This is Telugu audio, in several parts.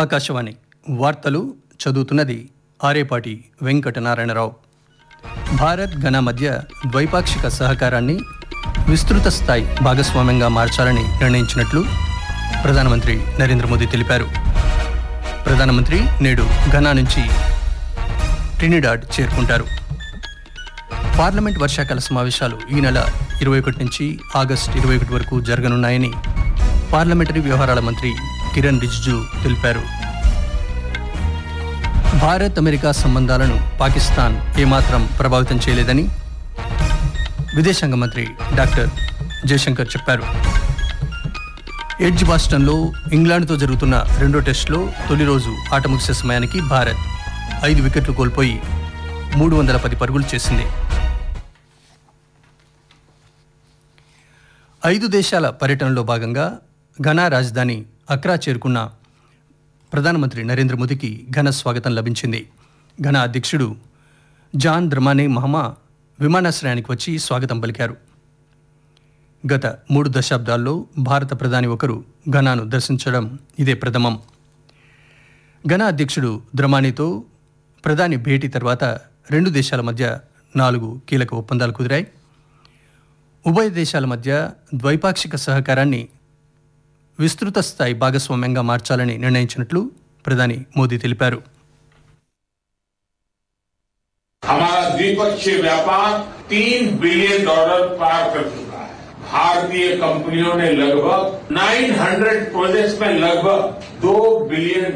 ఆకాశవాణి వార్తలు చదువుతున్నది ఆరేపాటి వెంకటనారాయణరావు. భారత్ ఘనా మధ్య ద్వైపాక్షిక సహకారాన్ని విస్తృత స్థాయి భాగస్వామ్యంగా మార్చాలని నిర్ణయించినట్లు ప్రధానమంత్రి నరేంద్ర మోదీ తెలిపారు. ప్రధానమంత్రి నేడు ఘనా నుంచి ట్రినిడాడ్ చేరుకుంటారు. పార్లమెంట్ వర్షాకాల సమావేశాలు ఈ నెల 21 నుంచి ఆగస్టు 21 వరకు జరగనున్నాయని పార్లమెంటరీ వ్యవహారాల మంత్రి కిరణ్ రిజిజు తెలిపారు. భారత్ అమెరికా సంబంధాలను పాకిస్తాన్ ఏమాత్రం ప్రభావితం చేయలేదని విదేశాంగ మంత్రి డాక్టర్ జయశంకర్ చెప్పారు. ఎడ్జ్ బాస్టన్లో ఇంగ్లాండ్తో జరుగుతున్న రెండో టెస్టులో తొలి రోజు ఆట ముగిసే సమయానికి భారత్ 5 వికెట్లు కోల్పోయి 310 పరుగులు చేసింది. 5 దేశాల పర్యటనలో భాగంగా ఘనా రాజధాని అక్రా చేరుకున్న ప్రధానమంత్రి నరేంద్ర మోదీకి ఘన స్వాగతం లభించింది. ఘనా అధ్యక్షుడు జాన్ ద్రమానే మహమా విమానాశ్రయానికి వచ్చి స్వాగతం పలికారు. గత 3 దశాబ్దాల్లో భారత ప్రధాని ఒకరు ఘనాను దర్శించడం ఇదే ప్రథమం. ఘనా అధ్యక్షుడు ద్రమానేతో ప్రధాని భేటీ తర్వాత 2 దేశాల మధ్య 4 కీలక ఒప్పందాలు కుదిరాయి. ఉభయ దేశాల మధ్య ద్వైపాక్షిక సహకారాన్ని విస్తృత స్థాయి భాగస్వామ్యంగా మార్చాలని నిర్ణయించినట్లు ప్రధాని మోదీ తెలిపారు. हमारा द्विपक्षीय व्यापार $3 बिलियन पार कर चुका है. भारतीय कंपनियों ने लगभग 900 प्रोजेक्ट्स में लगभग $2 बिलियन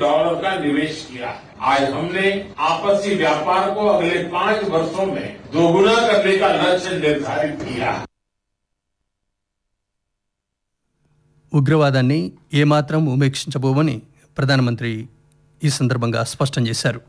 का निवेश किया है. आज हमने आपसी व्यापार को अगले 5 वर्षों में दोगुना करने का लक्ष्य निर्धारित किया है. ఉగ్రవాదాన్ని ఏమాత్రం ఉపేక్షించబోమని ప్రధానమంత్రి ఈ సందర్భంగా స్పష్టం చేశారు.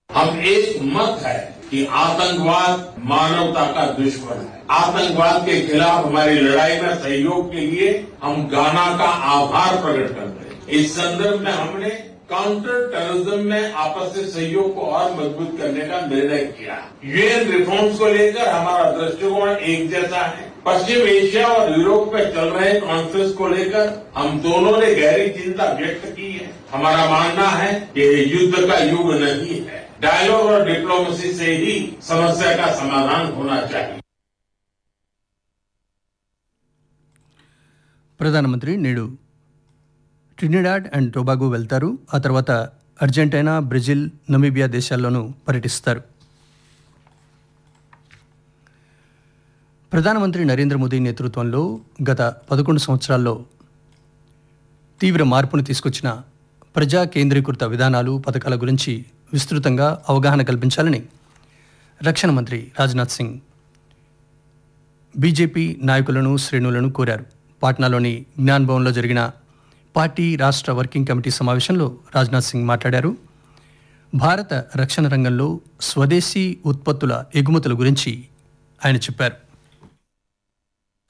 हम एक मत है कि आतंकवाद मानवता का दुश्मन है. आतंकवाद के खिलाफ हमारी लड़ाई में सहयोग के लिए हम घाना का आभार प्रकट करते हैं. इस संदर्भ में हमने काउंटर टेररिज्म में आपसी सहयोग को और मजबूत करने का निर्णय किया. यूएन रिफॉर्म्स को लेकर हमारा दृष्टिकोण एक जैसा है. पश्चिम एशिया और यूरोप में चल रहे कॉन्फ्लिक्ट को लेकर हम दोनों ने गहरी चिंता व्यक्त की है. हमारा मानना है कि युद्ध का युग नहीं है. डायलॉग और डिप्लोमेसी से ही समस्या का समाधान होना चाहिए. ప్రధానమంత్రి నేడు ట్రినిడాడ్ అండ్ టొబాగో వెళ్తారు. ఆ తర్వాత అర్జెంటీనా, బ్రెజిల్, నమీబియా దేశాల్లోనూ పర్యటిస్తారు. ప్రధానమంత్రి నరేంద్ర మోదీ నేతృత్వంలో గత 11 సంవత్సరాల్లో తీవ్ర మార్పును తీసుకొచ్చిన ప్రజా కేంద్రీకృత విధానాలు, పథకాల గురించి విస్తృతంగా అవగాహన కల్పించాలని రక్షణ మంత్రి రాజ్నాథ్ సింగ్ బీజేపీ నాయకులను, శ్రేణులను కోరారు. పాట్నాలోని జ్ఞాన్ భవన్లో జరిగిన పార్టీ రాష్ట్ర వర్కింగ్ కమిటీ సమావేశంలో రాజ్నాథ్ సింగ్ మాట్లాడారు. భారత రక్షణ రంగంలో స్వదేశీ ఉత్పత్తుల ఎగుమతుల గురించి ఆయన చెప్పారు.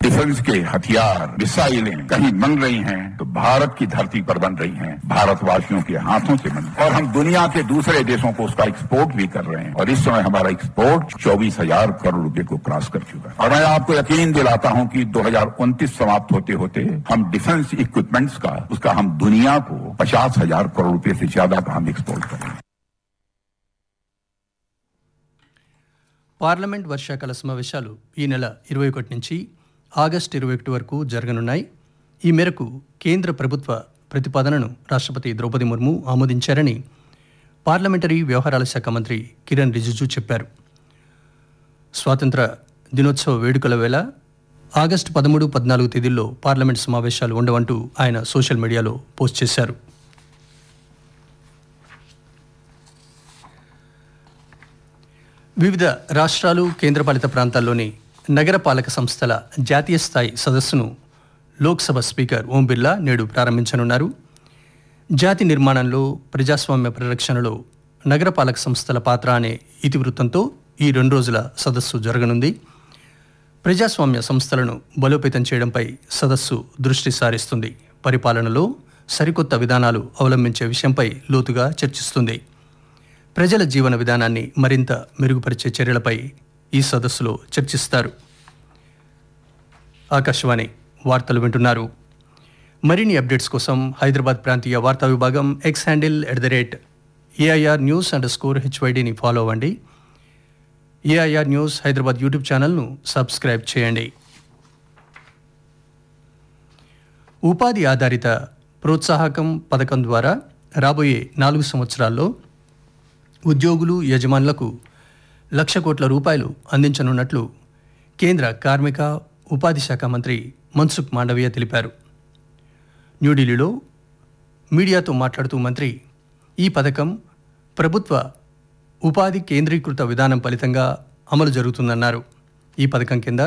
डिफेंस के हथियार, मिसाइलें कहीं बन रही हैं तो भारत की धरती पर बन रही हैं, भारतवासियों के हाथों से बन, और हम दुनिया के दूसरे देशों को उसका एक्सपोर्ट भी कर रहे हैं. और इस समय हमारा एक्सपोर्ट 24,000 करोड़ रुपए को क्रॉस कर चुका है. और मैं आपको यकीन दिलाता हूं कि 2029 समाप्त होते होते हम डिफेंस इक्विपमेंट्स का उसका हम दुनिया को 50,000 करोड़ रुपए से ज्यादा का हम एक्सपोर्ट करेंगे. పార్లమెంట్ వర్షాకాల సమావేశాలు ఈ నెల 21 నుంచి ఆగస్టు 21 వరకు జరగనున్నాయి. ఈ మేరకు కేంద్ర ప్రభుత్వ ప్రతిపాదనను రాష్ట్రపతి ద్రౌపది ముర్ము ఆమోదించారని పార్లమెంటరీ వ్యవహారాల శాఖ మంత్రి కిరణ్ రిజిజు చెప్పారు. స్వాతంత్ర దినోత్సవ వేడుకల వేళ ఆగస్టు 13, 14 తేదీల్లో పార్లమెంట్ సమావేశాలు ఉండవంటూ ఆయన సోషల్ మీడియాలో పోస్ట్ చేశారు. వివిధ రాష్ట్రాలు, కేంద్రపాలిత ప్రాంతాల్లోని నగరపాలక సంస్థల జాతీయ స్థాయి సదస్సును లోక్సభ స్పీకర్ ఓం బిర్లా నేడు ప్రారంభించనున్నారు. జాతి నిర్మాణంలో, ప్రజాస్వామ్య పరిరక్షణలో నగరపాలక సంస్థల పాత్ర అనే ఇతివృత్తంతో ఈ 2 రోజుల సదస్సు జరగనుంది. ప్రజాస్వామ్య సంస్థలను బలోపేతం చేయడంపై సదస్సు దృష్టి సారిస్తుంది. పరిపాలనలో సరికొత్త విధానాలు అవలంబించే విషయంపై లోతుగా చర్చిస్తుంది. ప్రజల జీవన విధానాన్ని మరింత మెరుగుపరిచే చర్యలపై ఈ సదస్సులో చర్చిస్తారు. ఆకాశవాణి వార్తలు వింటున్నారు. మరిన్ని అప్డేట్స్ కోసం హైదరాబాద్ ప్రాంతీయ వార్తా విభాగం ఎక్స్ హ్యాండిల్ @AIR News_HYDని ఫాలో అవ్వండి. AIR న్యూస్ హైదరాబాద్ యూట్యూబ్ ఛానల్ను సబ్స్క్రైబ్ చేయండి. ఉపాధి ఆధారిత ప్రోత్సాహకం పథకం ద్వారా రాబోయే 4 సంవత్సరాల్లో ఉద్యోగులు, యజమానులకు ₹1,00,000 కోట్ల అందించనున్నట్లు కేంద్ర కార్మిక, ఉపాధి శాఖ మంత్రి మన్సుఖ్ మాండవీయ తెలిపారు. న్యూఢిల్లీలో మీడియాతో మాట్లాడుతూ మంత్రి ఈ పథకం ప్రభుత్వ ఉపాధి కేంద్రీకృత విధానం ఫలితంగా అమలు జరుగుతుందన్నారు. ఈ పథకం కింద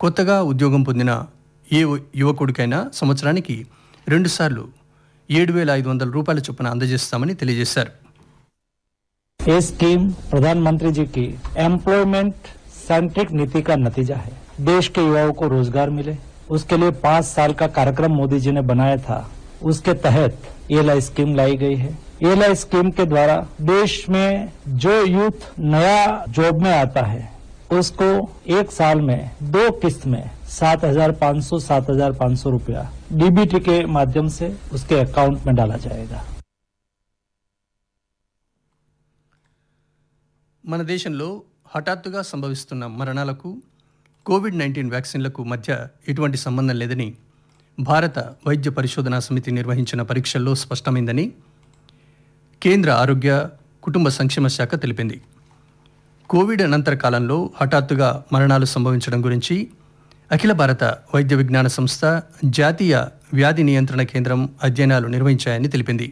కొత్తగా ఉద్యోగం పొందిన ఏ యువకుడికైనా సంవత్సరానికి 2 సార్లు ₹7,500 చొప్పున అందజేస్తామని తెలియజేశారు. ये स्कीम प्रधानमंत्री जी की एम्प्लॉयमेंट सेंट्रिक नीति का नतीजा है. देश के युवाओं को रोजगार मिले, उसके लिए 5 साल का कार्यक्रम मोदी जी ने बनाया था. उसके तहत एएलआई स्कीम लाई गई है. एएलआई स्कीम के द्वारा देश में जो यूथ नया जॉब में आता है उसको 1 साल में 2 किस्त में 7,500 रुपया डीबीटी के माध्यम से उसके अकाउंट में डाला जाएगा. మన దేశంలో హఠాత్తుగా సంభవిస్తున్న మరణాలకు కోవిడ్-19 వ్యాక్సిన్లకు మధ్య ఎటువంటి సంబంధం లేదని భారత వైద్య పరిశోధనా సమితి నిర్వహించిన పరీక్షల్లో స్పష్టమైందని కేంద్ర ఆరోగ్య, కుటుంబ సంక్షేమ శాఖ తెలిపింది. కోవిడ్ అనంతర కాలంలో హఠాత్తుగా మరణాలు సంభవించడం గురించి అఖిల భారత వైద్య విజ్ఞాన సంస్థ, జాతీయ వ్యాధి నియంత్రణ కేంద్రం అధ్యయనాలు నిర్వహించాయని తెలిపింది.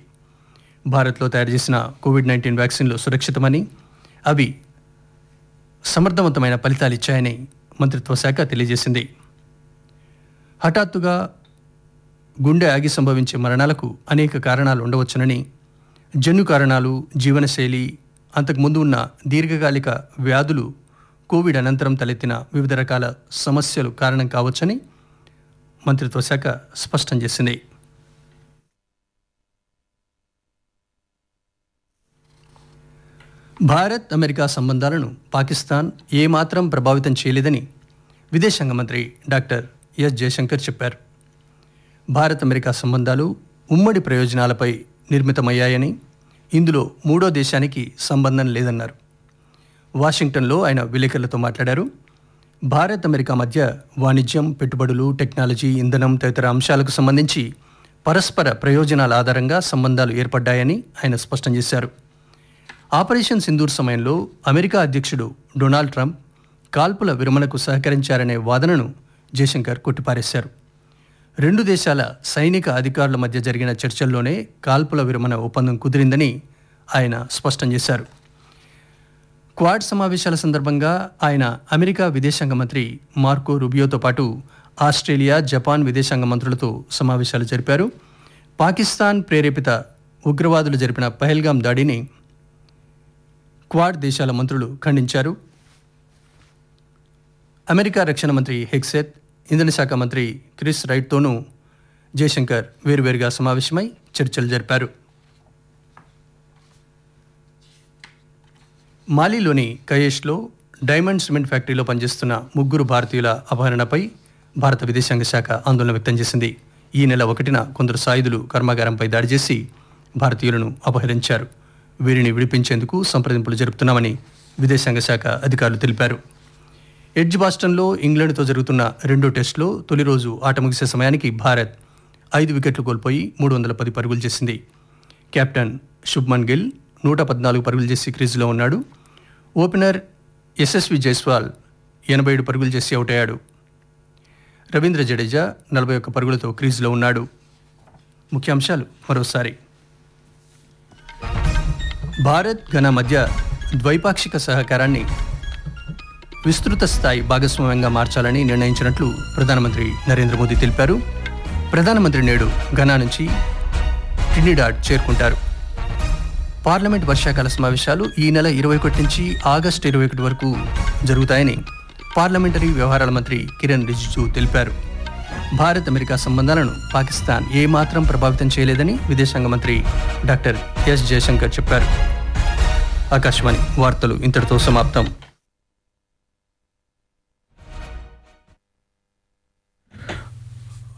భారత్లో తయారు చేసిన కోవిడ్-19 వ్యాక్సిన్లు సురక్షితమని, అవి సమర్థవంతమైన ఫలితాలు ఇచ్చాయని మంత్రిత్వ శాఖ తెలియజేసింది. హఠాత్తుగా గుండె ఆగి సంభవించే మరణాలకు అనేక కారణాలు ఉండవచ్చునని, జన్యు కారణాలు, జీవనశైలి, అంతకుముందు ఉన్న దీర్ఘకాలిక వ్యాధులు, కోవిడ్ అనంతరం తలెత్తిన వివిధ రకాల సమస్యలు కారణం కావచ్చని మంత్రిత్వ శాఖ స్పష్టం చేసింది. భారత్, అమెరికా సంబంధాలను పాకిస్తాన్ ఏమాత్రం ప్రభావితం చేయలేదని విదేశాంగ మంత్రి డాక్టర్ ఎస్ జయశంకర్ చెప్పారు. భారత్, అమెరికా సంబంధాలు ఉమ్మడి ప్రయోజనాలపై నిర్మితమయ్యాయని, ఇందులో మూడో దేశానికి సంబంధం లేదన్నారు. వాషింగ్టన్లో ఆయన విలేకరులతో మాట్లాడారు. భారత్, అమెరికా మధ్య వాణిజ్యం, పెట్టుబడులు, టెక్నాలజీ, ఇంధనం తదితర అంశాలకు సంబంధించి పరస్పర ప్రయోజనాల ఆధారంగా సంబంధాలు ఏర్పడ్డాయని ఆయన స్పష్టం చేశారు. ఆపరేషన్ సింధూర్ సమయంలో అమెరికా అధ్యక్షుడు డొనాల్డ్ ట్రంప్ కాల్పుల విరమణకు సహకరించారనే వాదనను జయశంకర్ కొట్టిపారేశారు. 2 దేశాల సైనిక అధికారుల మధ్య జరిగిన చర్చల్లోనే కాల్పుల విరమణ ఒప్పందం కుదిరిందని ఆయన స్పష్టం చేశారు. క్వాడ్ సమావేశాల సందర్భంగా ఆయన అమెరికా విదేశాంగ మంత్రి మార్కో రూబియోతో పాటు ఆస్ట్రేలియా, జపాన్ విదేశాంగ మంత్రులతో సమావేశాలు జరిపారు. పాకిస్తాన్ ప్రేరేపిత ఉగ్రవాదులు జరిపిన పహల్గాం దాడిని క్వాడ్ దేశాల మంత్రులు ఖండించారు. అమెరికా రక్షణ మంత్రి హెగ్సెత్, ఇంధన శాఖ మంత్రి క్రిస్ రైట్తోనూ జయశంకర్ వేరువేరుగా సమావేశమై చర్చలు జరిపారు. మాలీలోని కయేష్లో డైమండ్ సిమెంట్ ఫ్యాక్టరీలో పనిచేస్తున్న 3 భారతీయుల అపహరణపై భారత విదేశాంగ శాఖ ఆందోళన వ్యక్తం చేసింది. ఈ నెల 1న కొందరు సాయుధులు కర్మాగారంపై దాడి చేసి భారతీయులను అపహరించారు. వీరిని విడిపించేందుకు సంప్రదింపులు జరుపుతున్నామని విదేశాంగ శాఖ అధికారులు తెలిపారు. ఎడ్జ్ బాస్టన్లో ఇంగ్లాండ్తో జరుగుతున్న 2వ టెస్టులో తొలి రోజు ఆట ముగిసే సమయానికి భారత్ 5 వికెట్లు కోల్పోయి 310 పరుగులు చేసింది. కెప్టెన్ శుభ్మన్ గిల్ 114 పరుగులు చేసి క్రీజులో ఉన్నాడు. ఓపెనర్ యశస్వి జైస్వాల్ 87 పరుగులు చేసి అవుట్ అయ్యాడు. రవీంద్ర జడేజా 41 పరుగులతో క్రీజులో ఉన్నాడు. ముఖ్యాంశాలు మరోసారి. భారత్, ఘనా మధ్య ద్వైపాక్షిక సహకారాన్ని విస్తృత స్థాయి భాగస్వామ్యంగా మార్చాలని నిర్ణయించినట్లు ప్రధానమంత్రి నరేంద్ర మోదీ తెలిపారు. ప్రధానమంత్రి నేడు ఘనా నుంచి ట్రినిడాడ్ చేరుకుంటారు. పార్లమెంట్ వర్షాకాల సమావేశాలు ఈ నెల 21 నుంచి ఆగస్టు 21 వరకు జరుగుతాయని పార్లమెంటరీ వ్యవహారాల మంత్రి కిరణ్ రిజిజు తెలిపారు. భారత్, అమెరికా సంబంధాలను పాకిస్తాన్ ఏమాత్రం ప్రభావితం చేయలేదని విదేశాంగ మంత్రి డాక్టర్ ఎస్ జయశంకర్ చెప్పారు. ఆకాశవాణి వార్తలు ఇంతటితో సమాప్తం.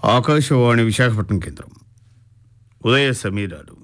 ఆకాశవాణి విశాఖపట్నం కేంద్రం. ఉదయ సమీరాలు